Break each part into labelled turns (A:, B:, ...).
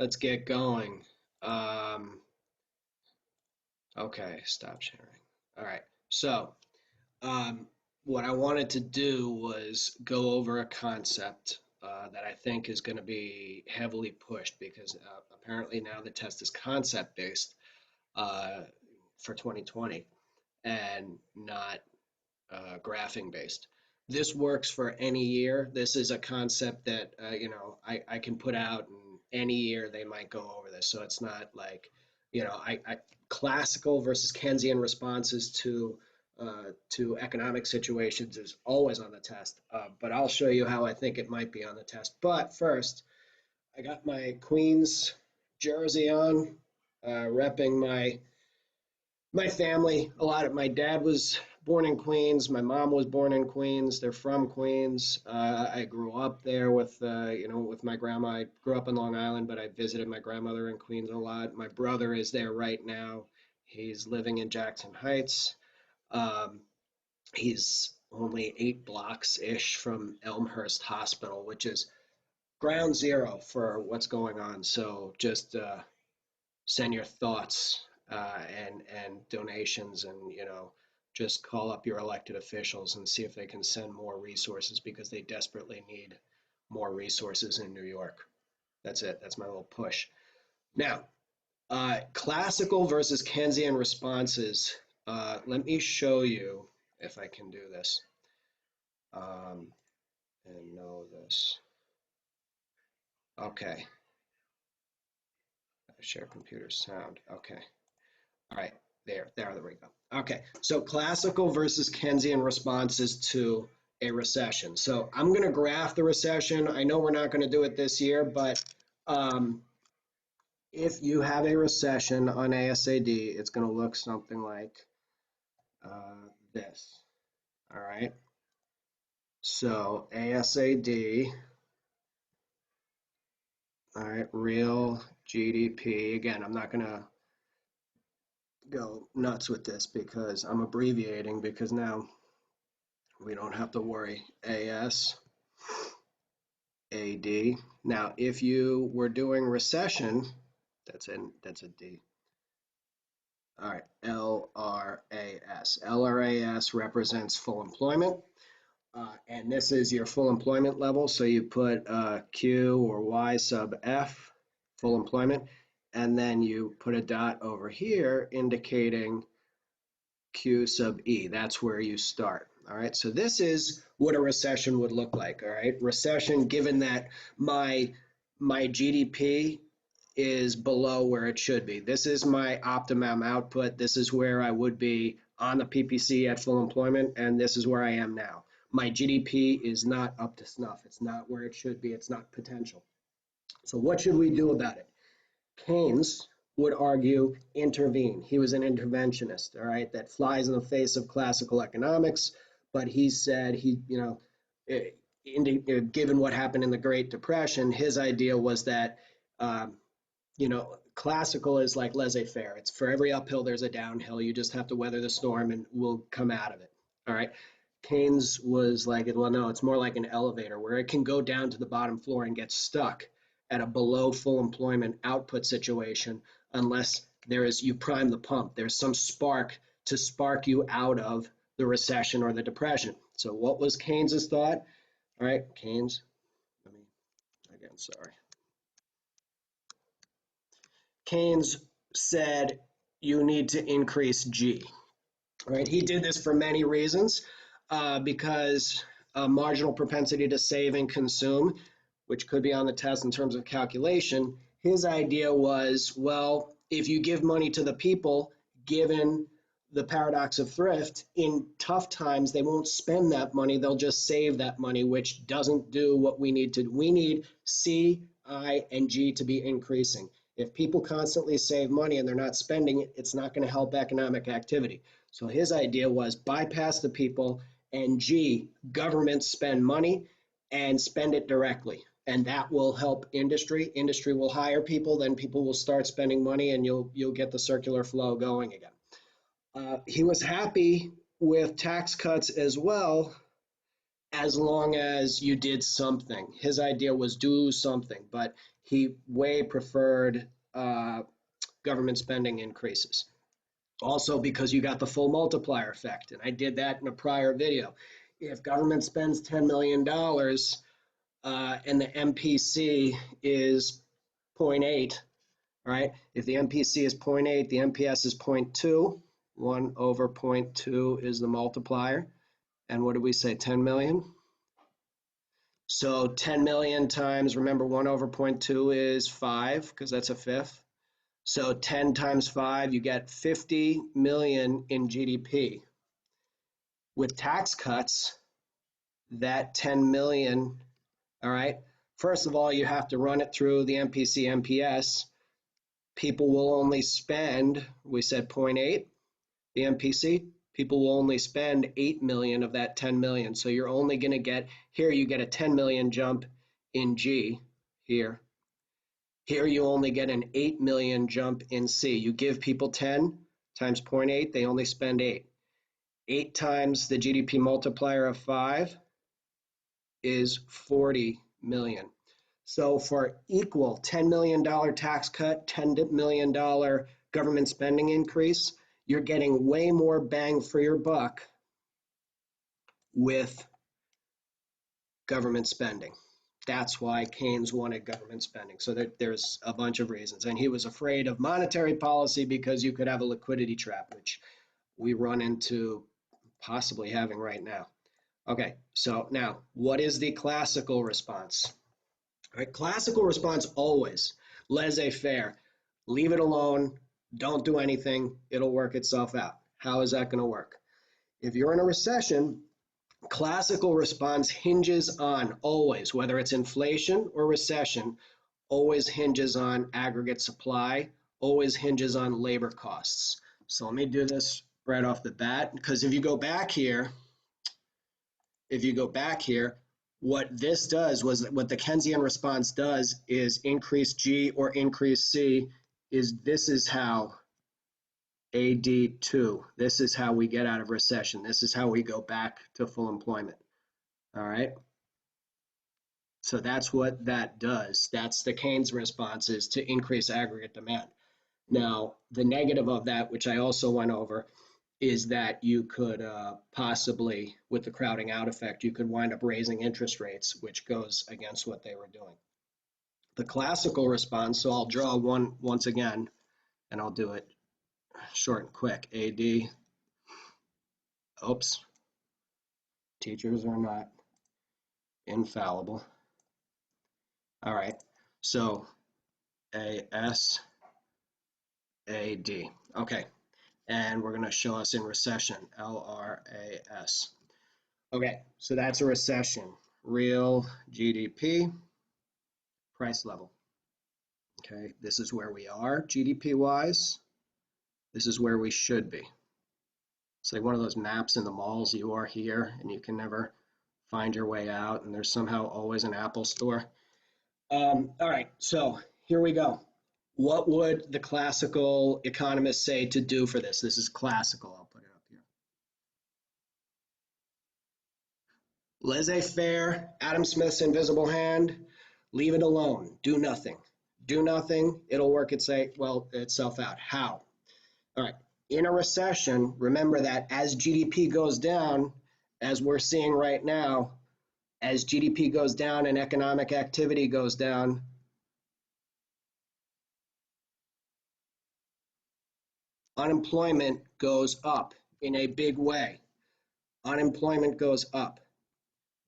A: let's get going. Okay, stop sharing. All right. So, um, what I wanted to do was go over a concept that I think is going to be heavily pushed because apparently now the test is concept based uh, for 2020 and not graphing based. This works for any year. This is a concept that I can put out, and any year they might go over this. So it's not like classical versus Keynesian responses to economic situations is always on the test. But I'll show you how I think it might be on the test. But first, I got my Queens jersey on, repping my family. A lot of my dad was born in Queens. My mom was born in Queens. They're from Queens. I grew up there with my grandma. I grew up in Long Island, but I visited my grandmother in Queens a lot. My brother is there right now. He's living in Jackson Heights. Um, he's only 8 blocks-ish from Elmhurst Hospital, which is ground zero for what's going on. So just send your thoughts and donations, and just call up your elected officials and see if they can send more resources because they desperately need more resources in New York. That's it. That's my little push. Now, classical versus Keynesian responses. Let me show you if I can do this and know this. Okay. Share computer sound. Okay. All right, there we go. Okay, so classical versus Keynesian responses to a recession. So I'm going to graph the recession. I know we're not going to do it this year, but if you have a recession on ASAD, it's going to look something like this. All right, so ASAD, all right, real GDP. Again, I'm not going to go nuts with this because I'm abbreviating because now we don't have to worry. AS, AD. Now, if you were doing recession, that's a D. All right, LRAS. LRAS represents full employment, and this is your full employment level. So you put Q or Y sub F, full employment, and then you put a dot over here indicating Q sub E. That's where you start. All right, so this is what a recession would look like. All right, recession, given that my GDP is below where it should be. This is my optimum output. This is where I would be on the PPC at full employment, and this is where I am now. My GDP is not up to snuff. It's not where it should be. It's not potential. So what should we do about it? Keynes would argue intervene. He was an interventionist, all right, that flies in the face of classical economics, but he said given what happened in the Great Depression, his idea was that classical is like laissez-faire. It's for every uphill, there's a downhill. You just have to weather the storm and we'll come out of it. All right. Keynes was like, well, no, it's more like an elevator where it can go down to the bottom floor and get stuck at a below full employment output situation unless you prime the pump. There's some spark to spark you out of the recession or the depression. So what was Keynes's thought? All right, Keynes, sorry. Keynes said you need to increase G. All right, he did this for many reasons because marginal propensity to save and consume, which could be on the test in terms of calculation. His idea was, well, if you give money to the people, given the paradox of thrift, in tough times, they won't spend that money. They'll just save that money, which doesn't do what we need to do. We need C, I, and G to be increasing. If people constantly save money and they're not spending it, it's not going to help economic activity. So his idea was bypass the people, and G, governments spend money and spend it directly. And that will help industry. Industry will hire people, then people will start spending money, and you'll get the circular flow going again. He was happy with tax cuts as well, as long as you did something. His idea was do something, but he way preferred government spending increases. Also because you got the full multiplier effect, and I did that in a prior video. If government spends $10 million and the MPC is 0.8, right? If the MPC is 0.8, the MPS is 0.2. 1 over 0.2 is the multiplier. And what did we say, 10 million? So 10 million times, remember 1 over 0.2 is 5, because that's a fifth. So 10 times 5, you get 50 million in GDP. With tax cuts, that 10 million, all right, first of all, you have to run it through the MPC MPS. People will only spend, we said 0.8, the MPC, people will only spend 8 million of that 10 million. So you're only going to get, here you get a 10 million jump in G here. Here you only get an 8 million jump in C. You give people 10 times 0.8, they only spend 8. 8 times the GDP multiplier of 5 is 40 million. So for equal $10 million tax cut, $10 million government spending increase, you're getting way more bang for your buck with government spending. That's why Keynes wanted government spending. So there's a bunch of reasons. And he was afraid of monetary policy because you could have a liquidity trap, which we run into possibly having right now. Okay, so now, what is the classical response? All right, classical response always laissez-faire. Leave it alone. Don't do anything. It'll work itself out. How is that going to work? If you're in a recession, classical response hinges on always, whether it's inflation or recession, always hinges on aggregate supply, always hinges on labor costs. So let me do this right off the bat, because if you go back here, what this does was what the Keynesian response does is increase G or increase C this is how AD2, this is how we get out of recession. This is how we go back to full employment. All right. So that's what that does. That's the Keynes response, is to increase aggregate demand. Now, the negative of that, which I also went over, is that you could possibly, with the crowding out effect, you could wind up raising interest rates, which goes against what they were doing. The classical response, so I'll draw one once again, and I'll do it short and quick. AD, oops, teachers are not infallible. All right, so AS, AD, okay. And we're going to show us in recession, LRAS. Okay, so that's a recession. Real GDP, price level. Okay, this is where we are GDP-wise. This is where we should be. It's like one of those maps in the malls. You are here, and you can never find your way out, and there's somehow always an Apple store. All right, so here we go. What would the classical economists say to do for this? This is classical. I'll put it up here. Laissez-faire, Adam Smith's invisible hand, leave it alone, do nothing. Do nothing, it'll work itself out. How? All right, in a recession, remember that as GDP goes down, as we're seeing right now, as GDP goes down and economic activity goes down, unemployment goes up in a big way. Unemployment goes up.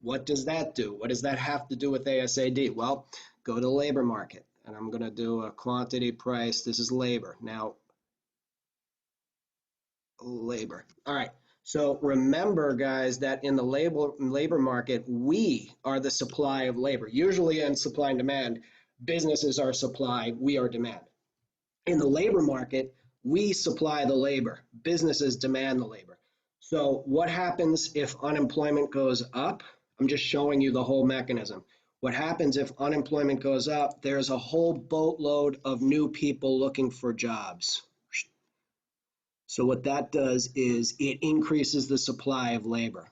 A: What does that do? What does that have to do with ASAD? Well, go to the labor market, and I'm going to do a quantity price. This is labor. Now, labor. All right. So remember, guys, that in the labor market, we are the supply of labor. Usually in supply and demand, businesses are supply, we are demand. In the labor market, we supply the labor. Businesses demand the labor. So what happens if unemployment goes up? I'm just showing you the whole mechanism. What happens if unemployment goes up? There's a whole boatload of new people looking for jobs. So what that does is it increases the supply of labor.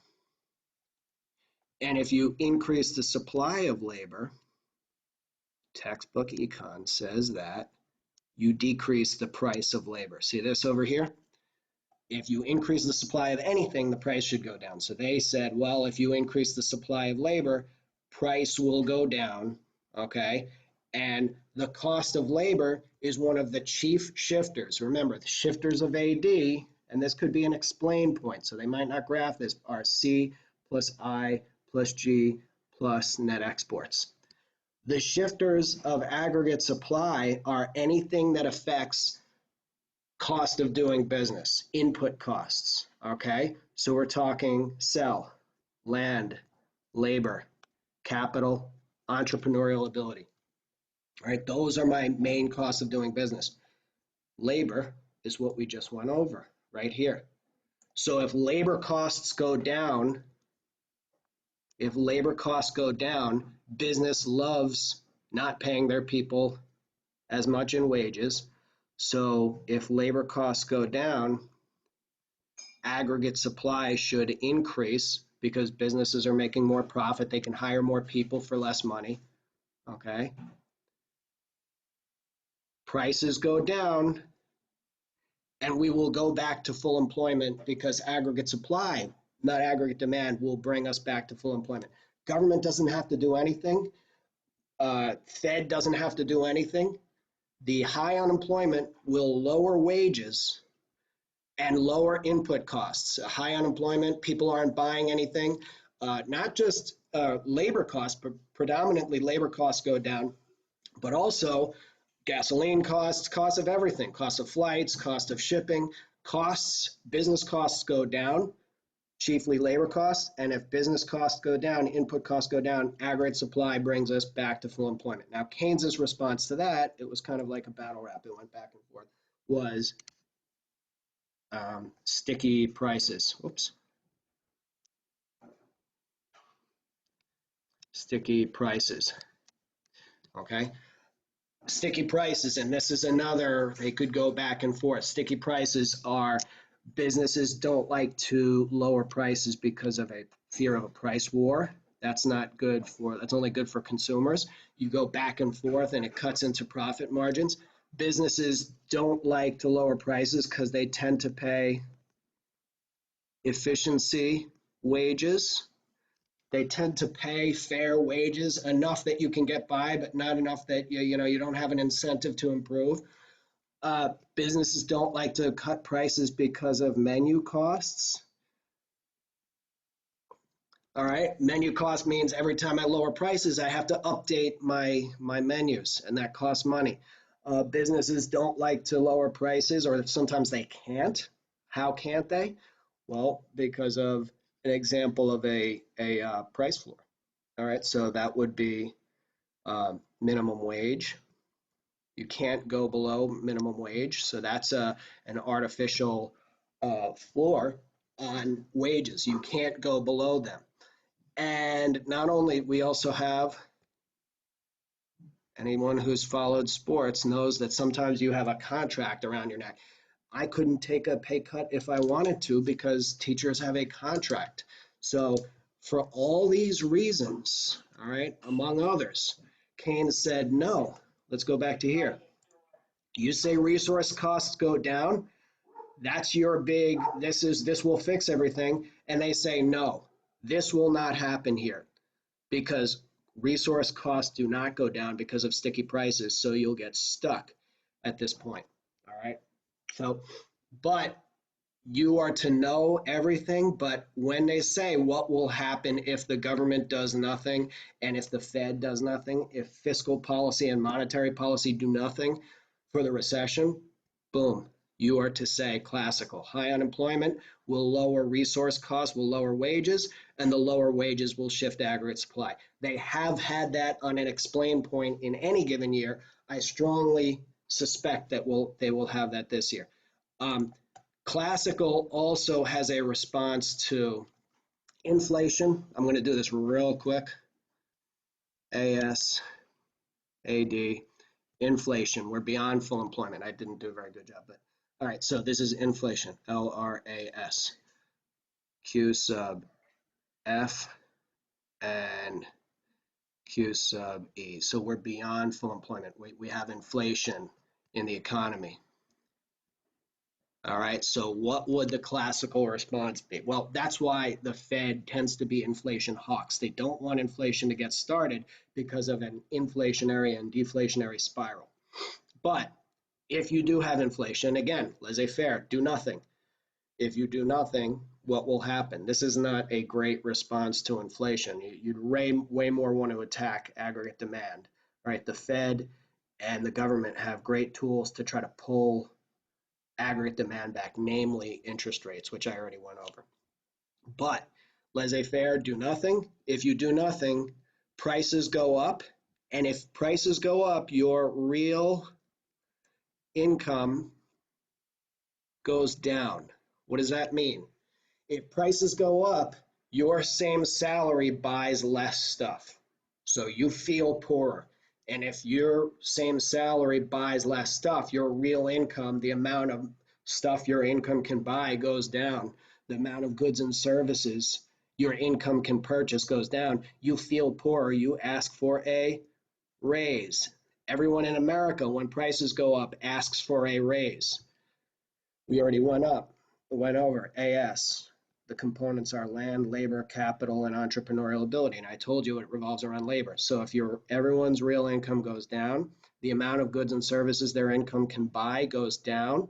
A: And if you increase the supply of labor, textbook econ says that you decrease the price of labor. See this over here? If you increase the supply of anything, the price should go down. So they said, well, if you increase the supply of labor, price will go down, okay? And the cost of labor is one of the chief shifters. Remember, the shifters of AD, and this could be an explain point, so they might not graph this, are C plus I plus G plus net exports. The shifters of aggregate supply are anything that affects cost of doing business, input costs, okay? So we're talking sell, land, labor, capital, entrepreneurial ability, all right? Those are my main costs of doing business. Labor is what we just went over right here. So if labor costs go down, business loves not paying their people as much in wages. So if labor costs go down, aggregate supply should increase because businesses are making more profit. They can hire more people for less money, okay? Prices go down, and we will go back to full employment because aggregate supply, not aggregate demand, will bring us back to full employment. Government doesn't have to do anything. Fed doesn't have to do anything. The high unemployment will lower wages and lower input costs. High unemployment, people aren't buying anything. Not just labor costs, but predominantly labor costs go down, but also gasoline costs, cost of everything, cost of flights, cost of shipping, costs, business costs go down, chiefly labor costs, and if business costs go down, input costs go down, aggregate supply brings us back to full employment. Now, Keynes's response to that, it was kind of like a battle rap, it went back and forth, was sticky prices. Whoops. Sticky prices. Okay. Sticky prices, and this is another, they could go back and forth. Sticky prices are businesses don't like to lower prices because of a fear of a price war. That's not good for, that's only good for consumers. You go back and forth and it cuts into profit margins. Businesses don't like to lower prices because they tend to pay efficiency wages. They tend to pay fair wages, enough that you can get by, but not enough that you don't have an incentive to improve. Businesses don't like to cut prices because of menu costs. All right, menu cost means every time I lower prices, I have to update my menus, and that costs money. Businesses don't like to lower prices, or sometimes they can't. How can't they? Well, because of an example of a price floor. All right, so that would be minimum wage. You can't go below minimum wage, so that's an artificial floor on wages. You can't go below them. And not only, we also have, anyone who's followed sports knows that sometimes you have a contract around your neck. I couldn't take a pay cut if I wanted to because teachers have a contract. So for all these reasons, all right, among others, Keynes said, no, let's go back to here. You say resource costs go down, that's your big, this will fix everything. And they say, no, this will not happen here because resource costs do not go down because of sticky prices. So you'll get stuck at this point. All right. So, but you are to know everything, but when they say what will happen if the government does nothing and if the Fed does nothing, if fiscal policy and monetary policy do nothing for the recession, boom, you are to say classical. High unemployment will lower resource costs, will lower wages, and the lower wages will shift aggregate supply. They have had that on an explain point in any given year. I strongly suspect that they will have that this year. Classical also has a response to inflation. I'm going to do this real quick. AS, AD, inflation. We're beyond full employment. I didn't do a very good job, but all right. So this is inflation, LRAS. Q sub F and Q sub E. So we're beyond full employment. We have inflation in the economy. All right, so what would the classical response be? Well, that's why the Fed tends to be inflation hawks. They don't want inflation to get started because of an inflationary and deflationary spiral. But if you do have inflation, again, laissez-faire, do nothing. If you do nothing, what will happen? This is not a great response to inflation. You'd way more want to attack aggregate demand, right? The Fed and the government have great tools to try to pull aggregate demand back, namely interest rates, which I already went over. But laissez-faire, do nothing. If you do nothing, prices go up. And if prices go up, your real income goes down. What does that mean? If prices go up, your same salary buys less stuff. So you feel poorer. And if your same salary buys less stuff, your real income, the amount of stuff your income can buy goes down. The amount of goods and services your income can purchase goes down. You feel poorer. You ask for a raise. Everyone in America, when prices go up, asks for a raise. We already went over AS. The components are land, labor, capital, and entrepreneurial ability. And I told you it revolves around labor. So if everyone's real income goes down, the amount of goods and services their income can buy goes down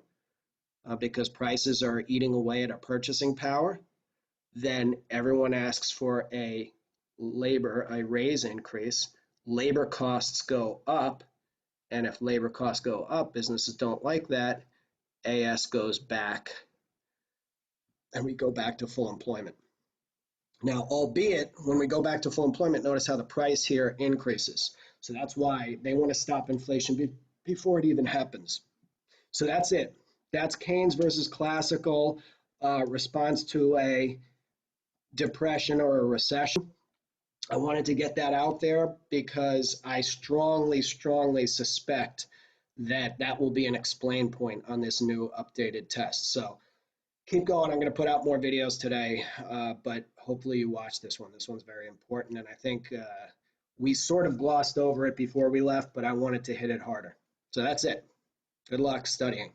A: because prices are eating away at our purchasing power. Then everyone asks for a raise increase. Labor costs go up. And if labor costs go up, businesses don't like that. AS goes back and we go back to full employment. Now, albeit when we go back to full employment, notice how the price here increases. So that's why they want to stop inflation before it even happens. So that's it. That's Keynes versus classical response to a depression or a recession. I wanted to get that out there because I strongly suspect that that will be an explain point on this new updated test. So keep going. I'm going to put out more videos today, but hopefully you watch this one. This one's very important, and I think we sort of glossed over it before we left, but I wanted to hit it harder. So that's it. Good luck studying.